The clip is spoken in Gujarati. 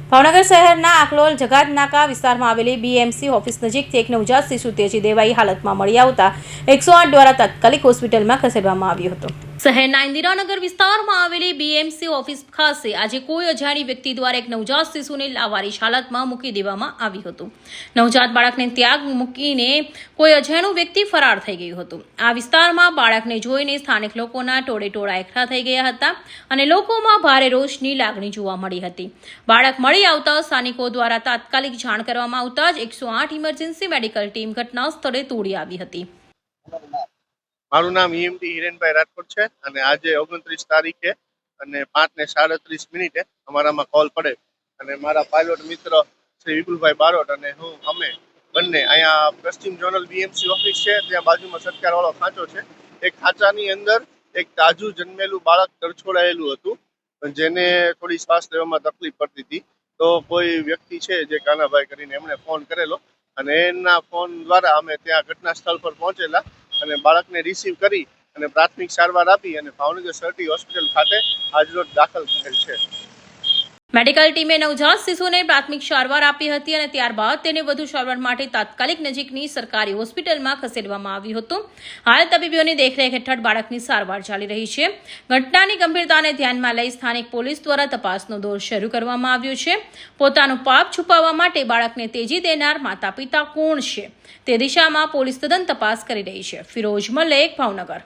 ભાવનગર શહેરના આકલોલ જગાત નાકા વિસ્તારમાં આવેલી બીએમસી ઓફિસ નજીકથી એક નવજાત શિશુ તેજી દેવાઈ હાલતમાં મળી આવતા 108 દ્વારા તાત્કાલિક હોસ્પિટલમાં ખસેડવામાં આવ્યો હતો। શહેરના ઇન્દિરાનગર વિસ્તારમાં આવેલી બીએમસી ઓફિસ ખાતે આજે કોઈ અજાણી વ્યક્તિ દ્વારા એક નવજાત શિશુને લાવારીશ હાલતમાં મૂકી દેવામાં આવ્યું હતું। નવજાત બાળકને ત્યાં મૂકીને કોઈ અજાણ્યું વ્યક્તિ ફરાર થઈ ગયું હતું। આ વિસ્તારમાં બાળકને જોઈને સ્થાનિક લોકોના ટોળેટોળા એકઠા થઈ ગયા હતા અને લોકોમાં ભારે રોષની લાગણી જોવા મળી હતી। બાળક મળી આવતા સ્થાનિકો દ્વારા તાત્કાલિક જાણ કરવામાં આવતા જ 108 ઇમરજન્સી મેડિકલ ટીમ ઘટના સ્થળે દોડી આવી હતી। મારું નામ ઈએમટી હિરેનભાઈ રાજકોટ છે અને આજે 29 તારીખે અને 5:37 અમારામાં કોલ પડે અને મારા પાયલોટ મિત્ર શ્રી વિપુલભાઈ બારોટ અને અમે બંને અહીંયા પશ્ચિમ ઝોનલ બીએમસી ઓફિસ છે, ત્યાં બાજુમાં સરકારવાળો ખાંચો છે। એ ખાંચાની અંદર એક તાજું જન્મેલું બાળક તરછોડાયેલું હતું, જેને થોડી શ્વાસ લેવામાં તકલીફ પડતી હતી। તો કોઈ વ્યક્તિ છે જે કાનાભાઈ કરીને એમણે ફોન કરેલો અને એના ફોન દ્વારા અમે ત્યાં ઘટના સ્થળ પર પહોંચેલા અને બાળકને રિસીવ કરી અને પ્રાથમિક સારવાર આપી અને ભાવનગર સરટી હોસ્પિટલ ખાતે આજરોજ દાખલ થયેલ છે। મેડિકલ ટીમે નવજાત શિશુને પ્રાથમિક સારવાર આપી હતી અને ત્યારબાદ તેને વધુ સારવાર માટે તાત્કાલિક નજીકની સરકારી હોસ્પિટલમાં ખસેડવામાં આવ્યું હતું। હાલ તબીબોની દેખરેખ હેઠળ બાળકની સારવાર ચાલી રહી છે। ઘટનાની ગંભીરતાને ધ્યાનમાં લઈ સ્થાનિક પોલીસ દ્વારા તપાસનો દોર શરૂ કરવામાં આવ્યો છે। પોતાનું પાપ છુપાવવા માટે બાળકને તેજી દેનાર માતા પિતા કોણ છે તે દિશામાં પોલીસ તદ્દન તપાસ કરી રહી છે। ફિરોઝ મલેક, ભાવનગર।